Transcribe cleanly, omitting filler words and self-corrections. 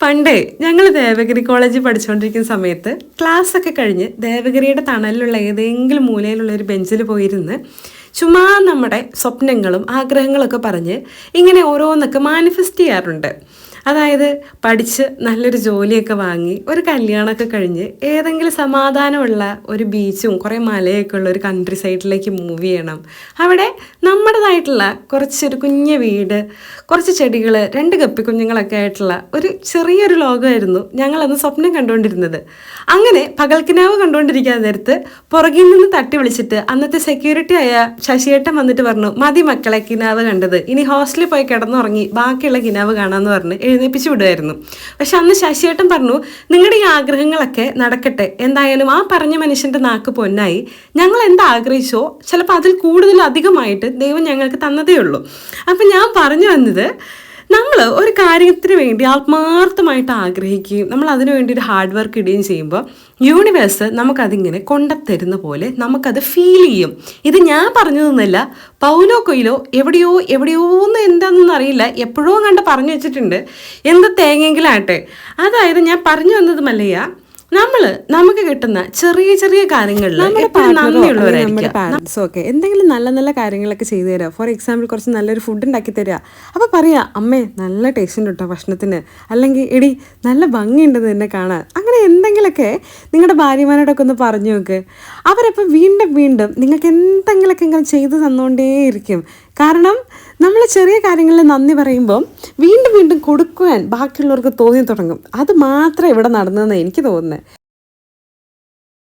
പണ്ടേ ഞങ്ങൾ ദേവഗിരി കോളേജിൽ പഠിച്ചുകൊണ്ടിരിക്കുന്ന സമയത്ത് ക്ലാസ്സൊക്കെ കഴിഞ്ഞ് ദേവഗിരിയുടെ തണലിലുള്ള ഏതെങ്കിലും മൂലയിലുള്ള ഒരു ബെഞ്ചിൽ പോയിരുന്ന് ചുമ്മാ നമ്മുടെ സ്വപ്നങ്ങളും ആഗ്രഹങ്ങളൊക്കെ പറഞ്ഞ് ഇങ്ങനെ ഓരോന്നൊക്കെ മാനിഫെസ്റ്റ് ചെയ്യാറുണ്ട്. അതായത് പഠിച്ച് നല്ലൊരു ജോലിയൊക്കെ വാങ്ങി ഒരു കല്യാണമൊക്കെ കഴിഞ്ഞ് ഏതെങ്കിലും സമാധാനമുള്ള ഒരു ബീച്ചും കുറേ മലയൊക്കെ ഉള്ള ഒരു കൺട്രി സൈഡിലേക്ക് മൂവ് ചെയ്യണം. അവിടെ നമ്മുടേതായിട്ടുള്ള കുറച്ചൊരു കുഞ്ഞ് വീട്, കുറച്ച് ചെടികൾ, 2 ഗപ്പിക്കുഞ്ഞുങ്ങളൊക്കെ ആയിട്ടുള്ള ഒരു ചെറിയൊരു ലോകമായിരുന്നു ഞങ്ങളന്ന് സ്വപ്നം കണ്ടുകൊണ്ടിരുന്നത്. അങ്ങനെ പകൽക്കിനാവ് കണ്ടുകൊണ്ടിരിക്കാൻ നേരത്ത് പുറകിൽ നിന്ന് തട്ടി വിളിച്ചിട്ട് അന്നത്തെ സെക്യൂരിറ്റി ആയ ശശിയേട്ടൻ വന്നിട്ട് പറഞ്ഞു, മതി മക്കളെ കിനാവ് കണ്ടത്, ഇനി ഹോസ്റ്റലിൽ പോയി കിടന്നുറങ്ങി ബാക്കിയുള്ള കിനാവ് കാണാമെന്ന് പറഞ്ഞ് എഴുന്നേപ്പിച്ചു വിടുമായിരുന്നു. പക്ഷെ അന്ന് ശശിയേട്ടൻ പറഞ്ഞു, നിങ്ങളുടെ ഈ ആഗ്രഹങ്ങളൊക്കെ നടക്കട്ടെ, എന്തായാലും ആ പറഞ്ഞ മനുഷ്യൻ്റെ നാക്ക് പൊന്നായി, ഞങ്ങൾ എന്താഗ്രഹിച്ചോ ചിലപ്പോൾ അതിൽ കൂടുതൽ അധികമായിട്ട് ദൈവം ഞങ്ങൾക്ക് തന്നതേ ഉള്ളൂ. അപ്പം ഞാൻ പറഞ്ഞു വന്നത്, നമ്മൾ ഒരു കാര്യത്തിന് വേണ്ടി ആത്മാർത്ഥമായിട്ട് ആഗ്രഹിക്കുകയും നമ്മൾ അതിനു വേണ്ടി ഒരു ഹാർഡ് വർക്ക് ഇടുകയും ചെയ്യുമ്പോൾ യൂണിവേഴ്സ് നമുക്കതിങ്ങനെ കൊണ്ടുത്തരുന്ന പോലെ നമുക്കത് ഫീൽ ചെയ്യും. ഇത് ഞാൻ പറഞ്ഞതൊന്നുമല്ല, പൗലോ കൊയ്ലോ എവിടെയോന്ന് എന്താണെന്നൊന്നും അറിയില്ല, എപ്പോഴോ കണ്ട് പറഞ്ഞു വെച്ചിട്ടുണ്ട്. എന്ത് തേങ്ങെങ്കിലും ആട്ടെ. അതായത് ഞാൻ പറഞ്ഞു വന്നതുമല്ലയ്യ, നമുക്ക് കിട്ടുന്ന ചെറിയ ചെറിയ കാര്യങ്ങളിൽ ഒക്കെ എന്തെങ്കിലും നല്ല നല്ല കാര്യങ്ങളൊക്കെ ചെയ്തു തരാം. ഫോർ എക്സാമ്പിൾ കുറച്ച് നല്ലൊരു ഫുഡ് ഉണ്ടാക്കി തരിക. അപ്പോൾ പറയാ, അമ്മേ നല്ല ടേസ്റ്റ് ഉണ്ട് കേട്ടോ ഭക്ഷണത്തിന്, അല്ലെങ്കിൽ എടി നല്ല ഭംഗിയുണ്ട് നിന്നെ കാണാൻ. അങ്ങനെ എന്തെങ്കിലുമൊക്കെ നിങ്ങളുടെ ഭാര്യമാരോടൊക്കെ ഒന്ന് പറഞ്ഞു നോക്ക്. അവരപ്പോൾ വീണ്ടും വീണ്ടും നിങ്ങൾക്ക് എന്തെങ്കിലുമൊക്കെ ഇങ്ങനെ ചെയ്തു തന്നുകൊണ്ടേയിരിക്കും. കാരണം നമ്മൾ ചെറിയ കാര്യങ്ങളിൽ നന്ദി പറയുമ്പം വീണ്ടും വീണ്ടും കൊടുക്കുവാൻ ബാക്കിയുള്ളവർക്ക് തോന്നി തുടങ്ങും. അത് മാത്രമേ ഇവിടെ നടന്നതെന്ന് എനിക്ക് തോന്നുന്നത്.